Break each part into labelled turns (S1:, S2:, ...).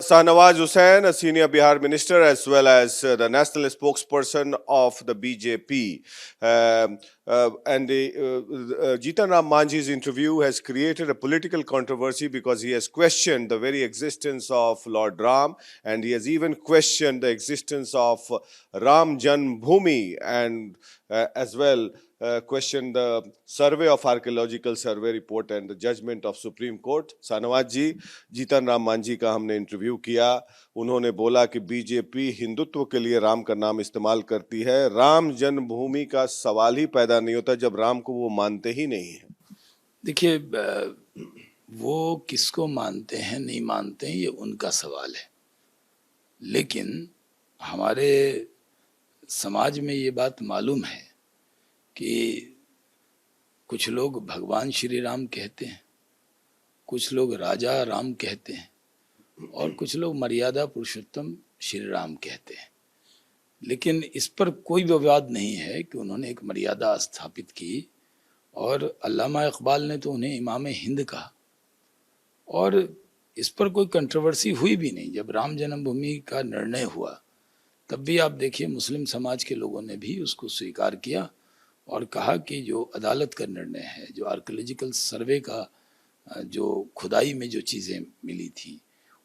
S1: Sahnawaz Hussain, a senior Bihar minister, as well as the national spokesperson of the BJP. Jitan Ram Manjhi's interview has created a political controversy because he has questioned the very existence of Lord Ram, and he has even questioned the existence of Ram Janmabhoomi, and as well questioned the survey of archaeological survey report and the judgment of Supreme Court. साहनवाज जी, जीतन राम मांझी का हमने interview किया. उन्होंने बोला कि BJP Hindutva के लिए राम का नाम इस्तेमाल करती है. राम जन्मभूमि का सवाल ही पैदा नहीं होता जब राम को वो मानते ही नहीं है.
S2: देखिए, वो किसको मानते हैं नहीं मानते हैं ये उनका सवाल है, लेकिन हमारे समाज में ये बात मालूम है कि कुछ लोग भगवान श्री राम कहते हैं, कुछ लोग राजा राम कहते हैं और कुछ लोग मर्यादा पुरुषोत्तम श्री राम कहते हैं. लेकिन इस पर कोई विवाद नहीं है कि उन्होंने एक मर्यादा स्थापित की और अल्लामा इकबाल ने तो उन्हें इमाम हिंद कहा और इस पर कोई कंट्रोवर्सी हुई भी नहीं. जब राम जन्मभूमि का निर्णय हुआ तब भी आप देखिए मुस्लिम समाज के लोगों ने भी उसको स्वीकार किया और कहा कि जो अदालत का निर्णय है, जो आर्कियोलॉजिकल सर्वे का जो खुदाई में जो चीज़ें मिली थी,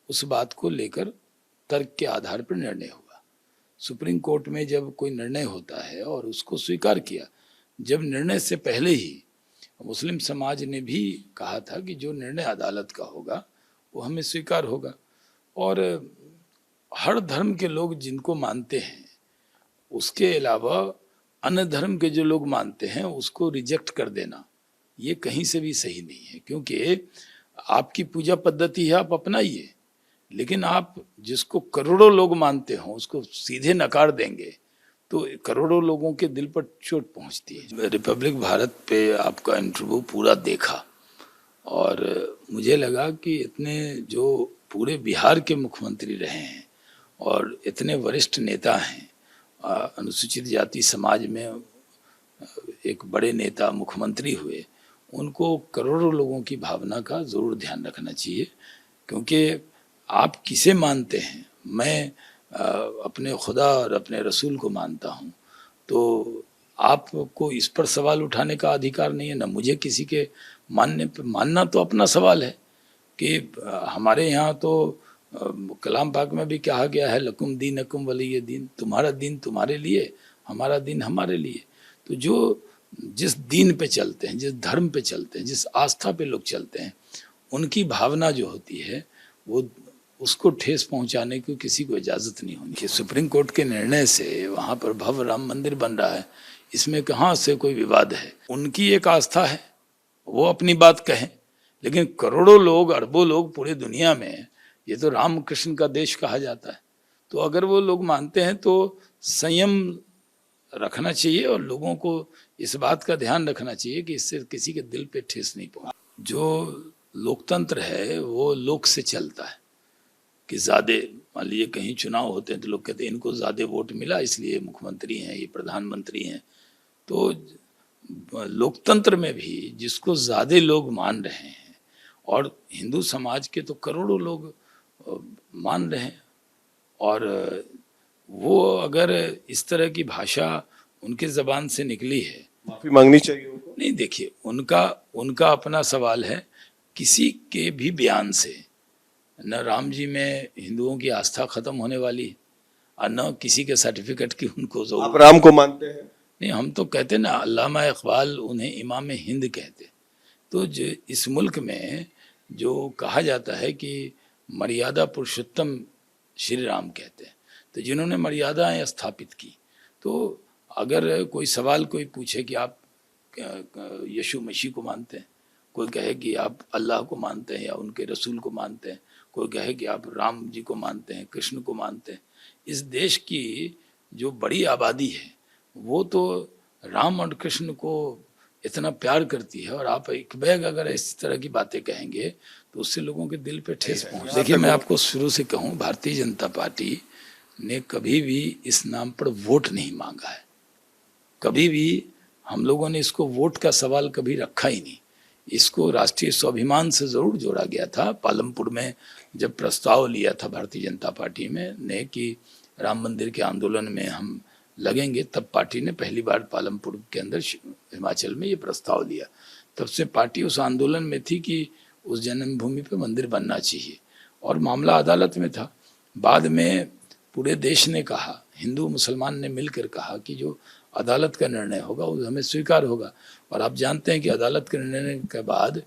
S2: उस बात को लेकर तर्क के आधार पर निर्णय हुआ. सुप्रीम कोर्ट में जब कोई निर्णय होता है और उसको स्वीकार किया, जब निर्णय से पहले ही मुस्लिम समाज ने भी कहा था कि जो निर्णय अदालत का होगा वो हमें स्वीकार होगा. और हर धर्म के लोग जिनको मानते हैं, उसके अलावा अन्य धर्म के जो लोग मानते हैं उसको रिजेक्ट कर देना ये कहीं से भी सही नहीं है, क्योंकि आपकी पूजा पद्धति है, आप अपनाइए, लेकिन आप जिसको करोड़ों लोग मानते हो उसको सीधे नकार देंगे तो करोड़ों लोगों के दिल पर चोट पहुंचती है. रिपब्लिक भारत पे आपका इंटरव्यू पूरा देखा और मुझे लगा कि इतने जो पूरे बिहार के मुख्यमंत्री रहे हैं और इतने वरिष्ठ नेता हैं, अनुसूचित जाति समाज में एक बड़े नेता मुख्यमंत्री हुए, उनको करोड़ों लोगों की भावना का ज़रूर ध्यान रखना चाहिए. क्योंकि आप किसे मानते हैं, मैं अपने खुदा और अपने रसूल को मानता हूँ, तो आपको इस पर सवाल उठाने का अधिकार नहीं है, ना मुझे किसी के मानना तो अपना सवाल है. कि हमारे यहाँ तो कलाम पाक में भी कहा गया है, लकुम दीनकुम वलिय दीन, तुम्हारा दीन तुम्हारे लिए, हमारा दीन हमारे लिए. तो जो जिस दीन पे चलते हैं, जिस धर्म पे चलते हैं, जिस आस्था पे लोग चलते हैं, उनकी भावना जो होती है वो उसको ठेस पहुंचाने की किसी को इजाज़त नहीं होनी. कि सुप्रीम कोर्ट के निर्णय से वहाँ पर भव्य राम मंदिर बन रहा है, इसमें कहाँ से कोई विवाद है. उनकी एक आस्था है, वो अपनी बात कहें, लेकिन करोड़ों लोग, अरबों लोग पूरे दुनिया में, ये तो राम कृष्ण का देश कहा जाता है, तो अगर वो लोग मानते हैं तो संयम रखना चाहिए और लोगों को इस बात का ध्यान रखना चाहिए कि इससे किसी के दिल पे ठेस नहीं पहुंचे. जो लोकतंत्र है वो लोक से चलता है कि ज़्यादा, मान लीजिए कहीं चुनाव होते हैं तो लोग कहते हैं इनको ज़्यादा वोट मिला इसलिए मुख्यमंत्री हैं, ये प्रधानमंत्री हैं. तो लोकतंत्र में भी जिसको ज़्यादा लोग मान रहे हैं, और हिंदू समाज के तो करोड़ों लोग मान रहे हैं, और वो अगर इस तरह की भाषा उनके ज़बान से निकली है,
S1: माफी मांगनी चाहिए उनको.
S2: नहीं, देखिए उनका अपना सवाल है. किसी के भी बयान से न राम जी में हिंदुओं की आस्था खत्म होने वाली है और न किसी के सर्टिफिकेट की उनको जरूरत.
S1: आप राम को मानते हैं?
S2: नहीं, हम तो कहते ना, अल्लामा इकबाल उन्हें इमाम हिंद कहते. तो जो इस मुल्क में जो कहा जाता है कि मर्यादा पुरुषोत्तम श्री राम कहते हैं, तो जिन्होंने मर्यादाएं स्थापित की, तो अगर कोई सवाल कोई पूछे कि आप यीशु मसीह को मानते हैं, कोई कहे कि आप अल्लाह को मानते हैं या उनके रसूल को मानते हैं, कोई कहे कि आप राम जी को मानते हैं, कृष्ण को मानते हैं. इस देश की जो बड़ी आबादी है वो तो राम और कृष्ण को इतना प्यार करती है, और आप एक बैग अगर इस तरह की बातें कहेंगे तो उससे लोगों के दिल पे ठेस पहुंच. देखिए, मैं आपको शुरू से कहूँ, भारतीय जनता पार्टी ने कभी भी इस नाम पर वोट नहीं मांगा है. कभी भी हम लोगों ने इसको वोट का सवाल कभी रखा ही नहीं. इसको राष्ट्रीय स्वाभिमान से जरूर जोड़ा गया था। पालमपुर में जब प्रस्ताव लिया था भारतीय जनता पार्टी में ने कि राम मंदिर के आंदोलन में हम लगेंगे, तब पार्टी ने पहली बार पालमपुर के अंदर हिमाचल में ये प्रस्ताव लिया। तब से पार्टी उस आंदोलन में थी कि उस जन्मभूमि पे मंदिर बनना चाहिए, और मामला अदालत में था। बाद में पूरे देश ने कहा, हिंदू मुसलमान ने मिलकर कहा कि जो अदालत का निर्णय होगा वो हमें स्वीकार होगा। और आप जानते हैं कि अदालत के निर्णय के बाद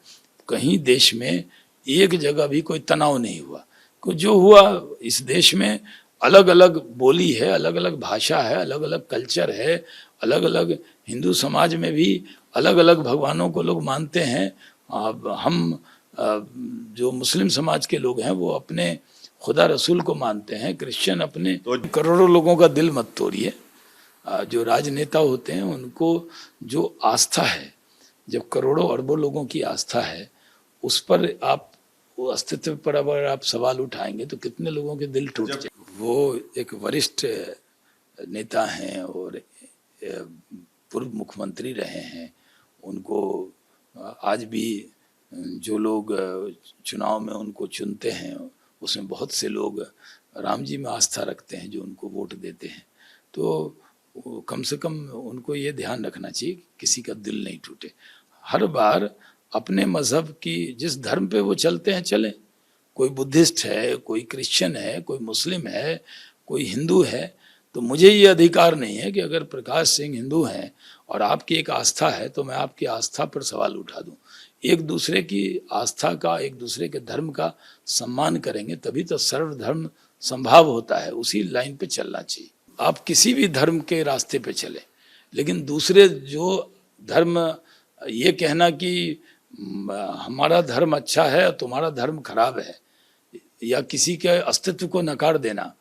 S2: कहीं देश में एक जगह भी कोई तनाव नहीं हुआ। को जो हुआ, इस देश में अलग अलग बोली है, अलग अलग भाषा है, अलग अलग कल्चर है, अलग अलग हिंदू समाज में भी अलग अलग भगवानों को लोग मानते हैं। अब हम जो मुस्लिम समाज के लोग हैं वो अपने खुदा रसूल को मानते हैं, क्रिश्चियन अपने। करोड़ों लोगों का दिल मत तोड़िए। जो राजनेता होते हैं उनको जो आस्था है, जब करोड़ों अरबों लोगों की आस्था है, उस पर आप वो अस्तित्व पर अगर आप सवाल उठाएंगे तो कितने लोगों के दिल टूट जाए। वो एक वरिष्ठ नेता हैं और पूर्व मुख्यमंत्री रहे हैं। उनको आज भी जो लोग चुनाव में उनको चुनते हैं उसमें बहुत से लोग राम जी में आस्था रखते हैं जो उनको वोट देते हैं। तो कम से कम उनको ये ध्यान रखना चाहिए कि किसी का दिल नहीं टूटे। हर बार अपने मजहब की, जिस धर्म पे वो चलते हैं चलें। कोई बुद्धिस्ट है, कोई क्रिश्चियन है, कोई मुस्लिम है, कोई हिंदू है। तो मुझे ये अधिकार नहीं है कि अगर प्रकाश सिंह हिंदू हैं और आपकी एक आस्था है तो मैं आपकी आस्था पर सवाल उठा दूं। एक दूसरे की आस्था का, एक दूसरे के धर्म का सम्मान करेंगे तभी तो सर्वधर्म संभाव होता है। उसी लाइन पे चलना चाहिए। आप किसी भी धर्म के रास्ते पे चले, लेकिन दूसरे जो धर्म, ये कहना कि हमारा धर्म अच्छा है और तुम्हारा धर्म खराब है, या किसी के अस्तित्व को नकार देना,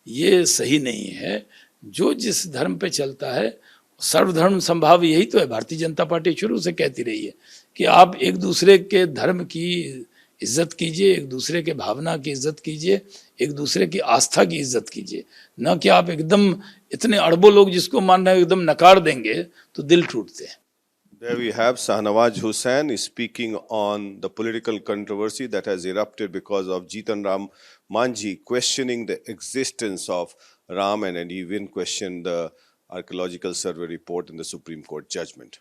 S2: ये सही नहीं है। जो जिस धर्म पे चलता है, सर्वधर्म संभाव, यही तो है। भारतीय जनता पार्टी शुरू से कहती रही है कि आप एक दूसरे के धर्म की इज्जत कीजिए, एक दूसरे के भावना की इज्जत कीजिए, एक दूसरे की आस्था की इज्जत कीजिए, न कि आप एकदम इतने अरबों लोग जिसको मान रहे हैं एकदम नकार देंगे तो दिल टूटते हैं।
S1: There we have Shahnawaz Hussain speaking on the political controversy that has erupted because of Jitan Ram Manjhi questioning the existence of Ram and even questioned the archaeological survey report in the Supreme Court judgment.